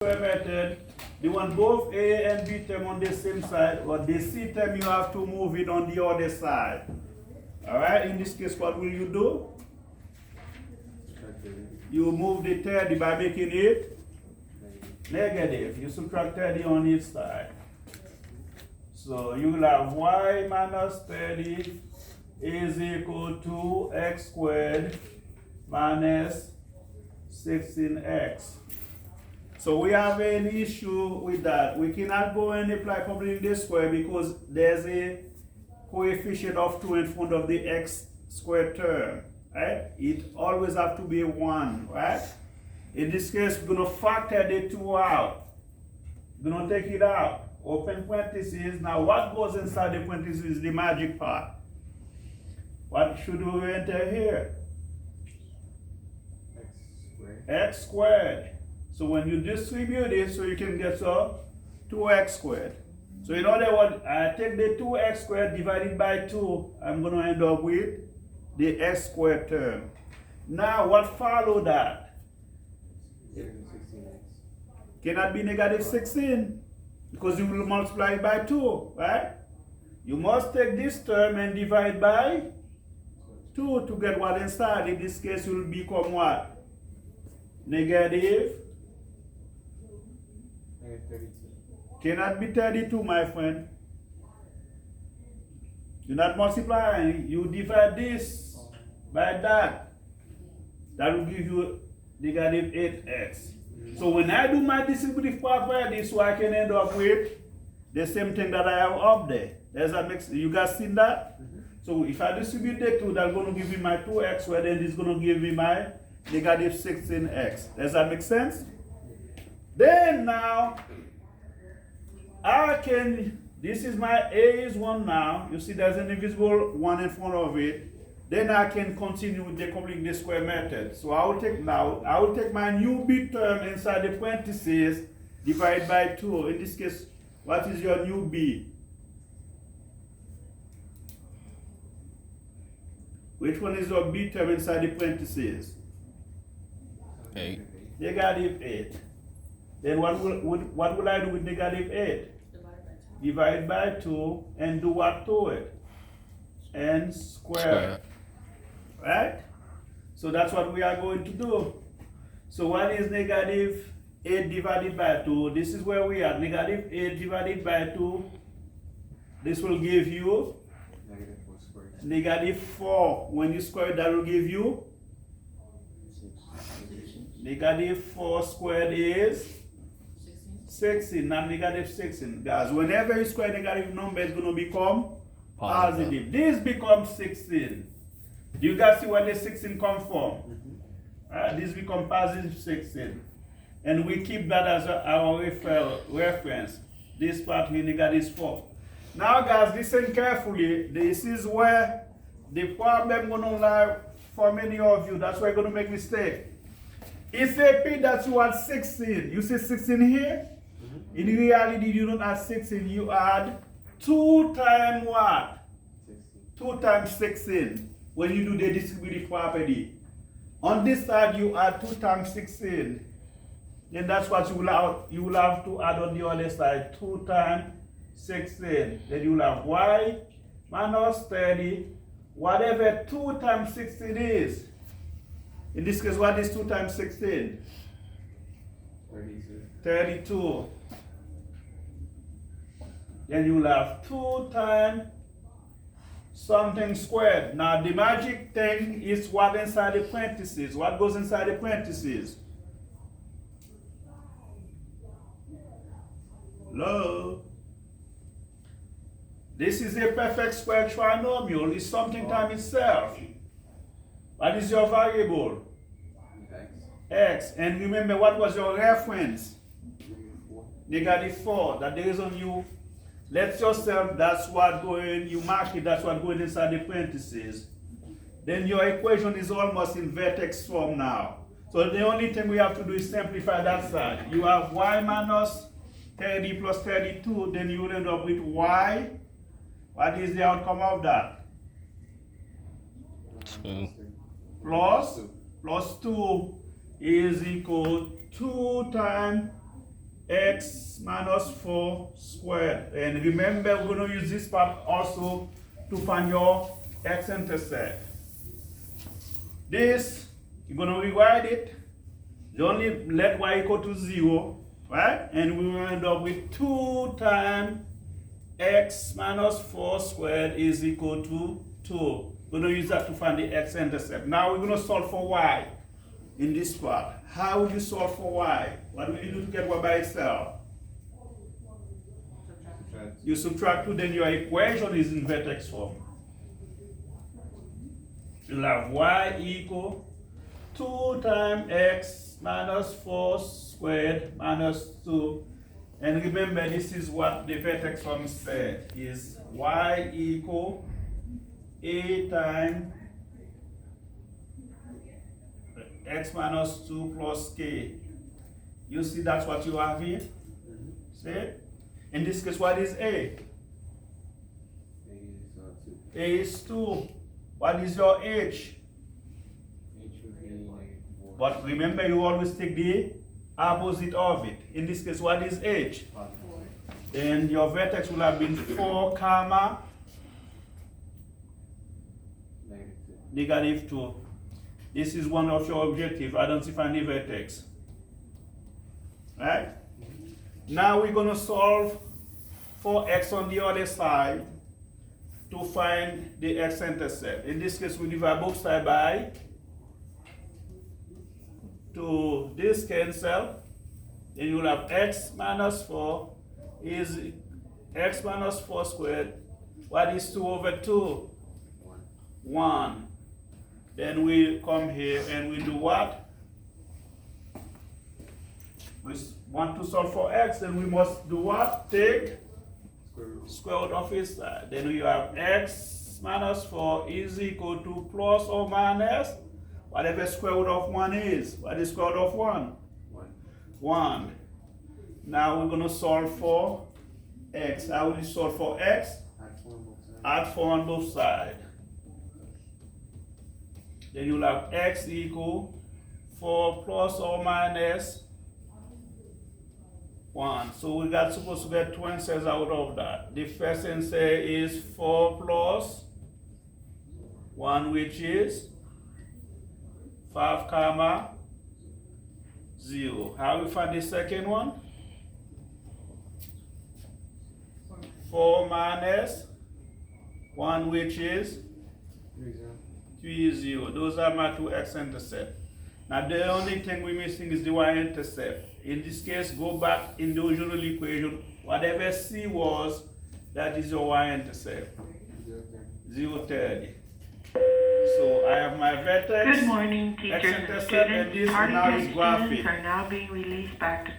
square method, you want both A and B term on the same side, but the C term you have to move it on the other side. Alright, in this case, what will you do? You move the 30 by making it negative. You subtract 30 on each side. So you will have y minus 30 is equal to x squared minus 16x. So we have an issue with that. We cannot go and apply completely the square because there's a coefficient of 2 in front of the x squared term, right? It always have to be 1, right? In this case, we're going to factor the 2 out. We're going to take it out. Open parentheses. Now what goes inside the parentheses is the magic part. What should we enter here? X squared. So when you distribute it, so you can get 2x squared. So in other words, I take the 2x squared divided by 2, I'm going to end up with the x squared term. Now what follow that? Cannot be negative 16 because you will multiply it by 2, right? You must take this term and divide by 2 to get what inside. In this case, it will become what? Negative 32. Cannot be 32, my friend. You're not multiplying. You divide this by that. That will give you negative 8x. So when I do my distributive property, so I can end up with the same thing that I have up there. Does that make sense? You guys seen that? So if I distribute the 2, that's going to give me my 2x, where then it's going to give me my negative 16x. Does that make sense? Then now, I can, this is my A is 1 now. You see there's an invisible 1 in front of it. Then I can continue with the completing the square method. So I will take my new B term inside the parentheses, divide by 2. In this case, what is your new B? Which one is your B term inside the parentheses? 8. Negative 8. Then what will I do with negative 8? Divide by 2 and do what to it? And square. Right? So that's what we are going to do. So what is negative 8 divided by 2? This is where we are. Negative 8 divided by 2. This will give you negative 4. When you square it, that will give you negative 4 squared is 16, not negative 16. Guys, whenever you square negative number, it's going to become positive. This becomes 16. Do you guys see where the 16 come from? This becomes positive 16. And we keep that as our reference. This part here, negative 4. Now guys, listen carefully. This is where the problem going to lie for many of you. That's why you're going to make mistake. It's a P that you add 16. You see 16 here? In reality, you don't add 16. You add 2 times what? 2 times 16. When you do the distributive property. On this side, you add 2 times 16. Then that's what you will have to add on the other side. 2 times 16. Then you will have y minus 30. Whatever 2 times 16 is. In this case, what is 2 times 16? 32. Then you will have 2 times something squared. Now the magic thing is what inside the parentheses. What goes inside the parentheses? Hello? This is a perfect square trinomial. It's something times itself. What is your variable? X. And remember, what was your reference? Negative 4. That the reason you let yourself, that's what going, you mark it, that's what going inside the parentheses. Then your equation is almost in vertex form now. So the only thing we have to do is simplify that side. You have y minus 30 plus 32, then you will end up with y. What is the outcome of that? 2. Plus 2 is equal to 2 times x minus 4 squared. And remember, we're going to use this part also to find your x-intercept. This, you're going to rewrite it. You only let y equal to 0, right? And we will end up with 2 times x minus 4 squared is equal to 2. We're going to use that to find the x-intercept. Now we're going to solve for y in this part. How would you solve for y? What will you do to get y by itself? You subtract 2, then your equation is in vertex form. You'll have y equal 2 times x minus 4 squared minus 2. And remember, this is what the vertex form said, is y equal a times x minus 2 plus k. You see that's what you have here? See? In this case, what is a? A is 2. What is your h? But remember, you always take the opposite of it. In this case, what is h? Then your vertex will have been 4 comma negative 2. This is one of your objectives. Identify the vertex. Right? Now we're going to solve for x on the other side to find the x-intercept. In this case, we divide both sides by 2. This cancel. Then you will have x minus 4 is x minus 4 squared. What is 2 over 2? 1. Then we come here and we do what? We want to solve for x, then we must do what? Take square root of its side. Then we have x minus 4 is equal to plus or minus whatever square root of 1 is. What is square root of 1? 1. Now we're going to solve for x. How will you solve for x? Add 4 on both sides. Then you'll have x equal 4 plus or minus 1. So we got supposed to get 2 answers out of that. The first answer is 4 plus 1, which is 5 comma 0. How we find the second one? 4 minus 1, which is 3, 0. Those are my 2 x-intercepts. Now the only thing we're missing is the y-intercept. In this case, go back in the original equation. Whatever c was, that is your y-intercept. 0, 30. So I have my vertex. Good morning, teachers and x-intercept, students. and this Party now is students graphic. are now being released back to class.